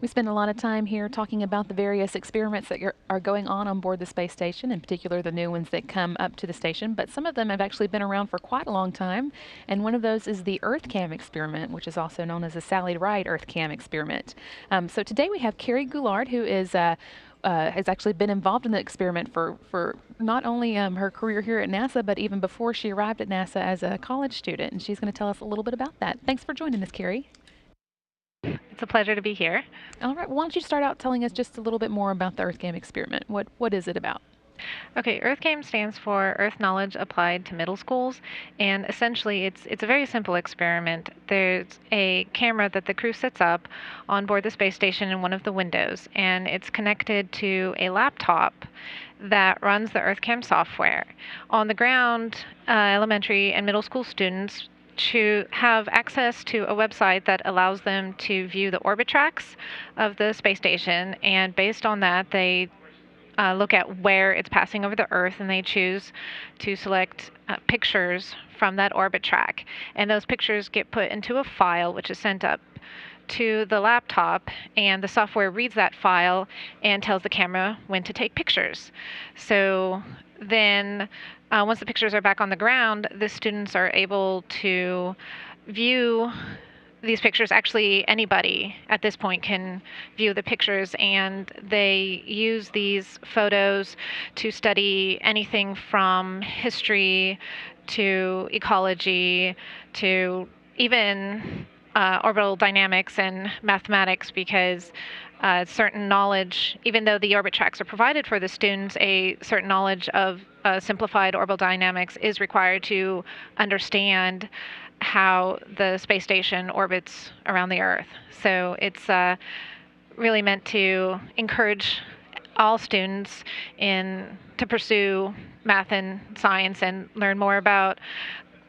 We spend a lot of time here talking about the various experiments that are going on board the space station, in particular the new ones that come up to the station, but some of them have actually been around for quite a long time. And one of those is the EarthKAM experiment, which is also known as the Sally Ride EarthKAM experiment. So today we have Cari Goulard, who is has actually been involved in the experiment for not only her career here at NASA, but even before she arrived at NASA as a college student. And she's going to tell us a little bit about that. Thanks for joining us, Cari. It's a pleasure to be here. All right, why don't you start out telling us just a little bit more about the EarthKAM experiment? What is it about? Okay, EarthKAM stands for Earth Knowledge Applied to Middle Schools, and essentially it's a very simple experiment. There's a camera that the crew sets up on board the space station in one of the windows, and it's connected to a laptop that runs the EarthKAM software. On the ground, elementary and middle school students to have access to a website that allows them to view the orbit tracks of the space station, and based on that, they look at where it's passing over the Earth, and they choose to select pictures from that orbit track. And those pictures get put into a file, which is sent up to the laptop, and the software reads that file and tells the camera when to take pictures. So then, once the pictures are back on the ground, the students are able to view these pictures. Actually, anybody at this point can view the pictures, and they use these photos to study anything from history to ecology to even orbital dynamics and mathematics, because certain knowledge, even though the orbit tracks are provided for the students, a certain knowledge of simplified orbital dynamics is required to understand how the space station orbits around the Earth. So it's really meant to encourage all students to pursue math and science and learn more about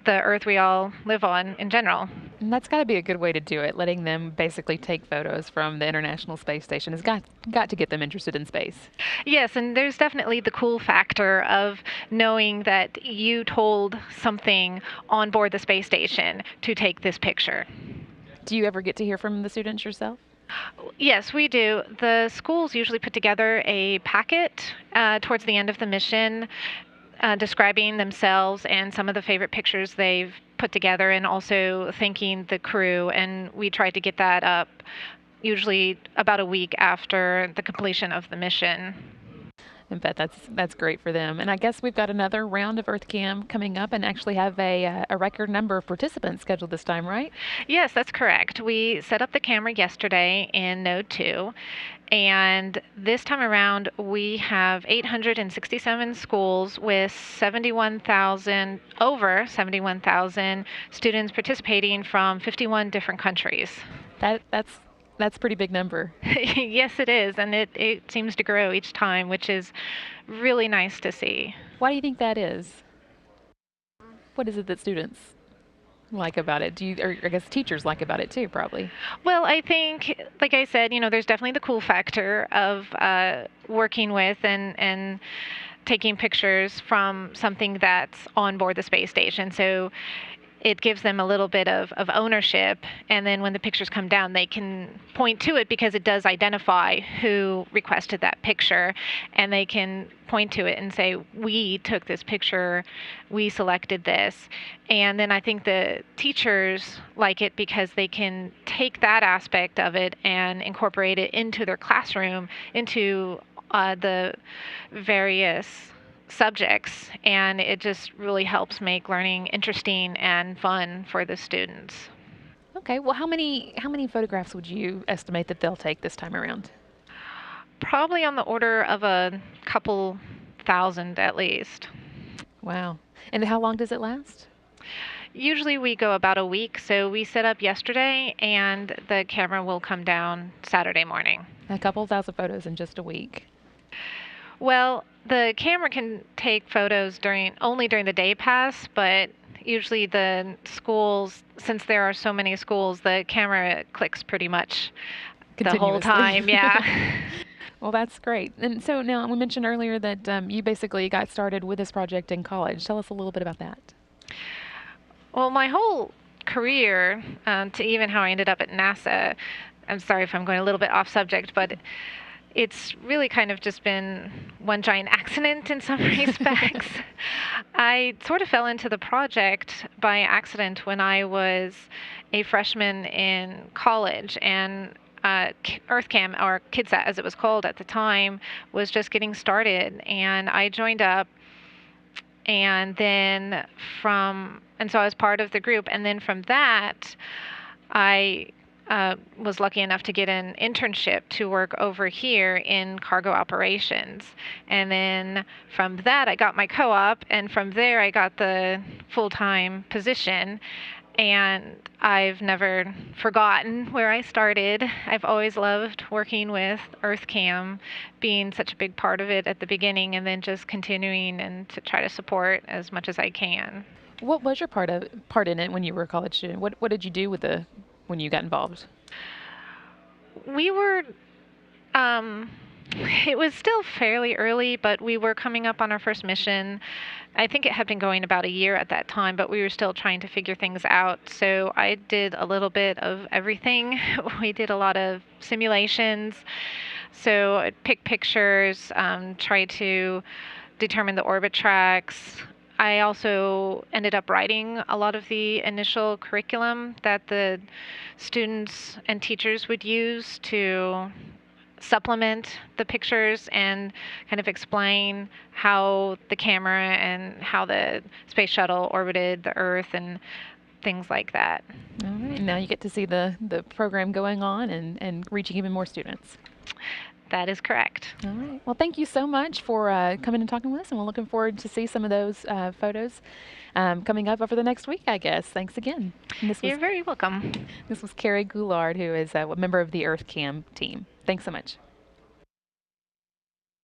the Earth we all live on in general. And that's got to be a good way to do it. Letting them basically take photos from the International Space Station has got to get them interested in space. Yes, and there's definitely the cool factor of knowing that you told something on board the space station to take this picture. Do you ever get to hear from the students yourself? Yes, we do. The schools usually put together a packet towards the end of the mission, describing themselves and some of the favorite pictures they've put together, and also thanking the crew. And we try to get that up usually about a week after the completion of the mission. I bet that's great for them. And I guess we've got another round of EarthKAM coming up, and actually have a record number of participants scheduled this time, right? Yes, that's correct. We set up the camera yesterday in Node 2, and this time around we have 867 schools with over 71,000 students participating from 51 different countries. That's a pretty big number. Yes, it is, and it seems to grow each time, which is really nice to see. Why do you think that is? What is it that students like about it? Or I guess teachers like about it too, probably. Well, I think, like I said, there's definitely the cool factor of working with and taking pictures from something that's on board the space station. So it gives them a little bit of ownership, and then when the pictures come down, they can point to it because it does identify who requested that picture, and they can point to it and say, we took this picture, we selected this. And then I think the teachers like it because they can take that aspect of it and incorporate it into their classroom, into the various subjects, and it just really helps make learning interesting and fun for the students. Okay, well, how many photographs would you estimate that they'll take this time around? Probably on the order of a couple thousand at least. Wow. And how long does it last? Usually we go about a week, so we set up yesterday and the camera will come down Saturday morning. A couple thousand photos in just a week. Well, the camera can take photos only during the day pass, but usually the schools, since there are so many schools, the camera clicks pretty much the whole time. Yeah. Well, that's great. And so now we mentioned earlier that you basically got started with this project in college. Tell us a little bit about that. Well, my whole career, to even how I ended up at NASA, I'm sorry if I'm going a little bit off subject, but it's really kind of just been one giant accident in some respects. I sort of fell into the project by accident when I was a freshman in college, and EarthKAM, or KidSat as it was called at the time, was just getting started, and I joined up, and then and so I was part of the group, and then from that, I was lucky enough to get an internship to work over here in cargo operations. And then from that, I got my co-op, and from there, I got the full-time position. And I've never forgotten where I started. I've always loved working with EarthKAM, being such a big part of it at the beginning, and then just continuing and to try to support as much as I can. What was your part in it when you were a college student? What did you do with when you got involved? We were it was still fairly early, but we were coming up on our first mission. I think it had been going about a year at that time, but we were still trying to figure things out. So I did a little bit of everything. We did a lot of simulations. So I'd pick pictures, try to determine the orbit tracks. I also ended up writing a lot of the initial curriculum that the students and teachers would use to supplement the pictures and kind of explain how the camera and how the space shuttle orbited the Earth and things like that. All right. Now you get to see the program going on and reaching even more students. That is correct. All right. Well, thank you so much for coming and talking with us, and we're looking forward to see some of those photos coming up over the next week, I guess. Thanks again. You're very welcome. This was Cari Goulard, who is a member of the EarthKAM team. Thanks so much.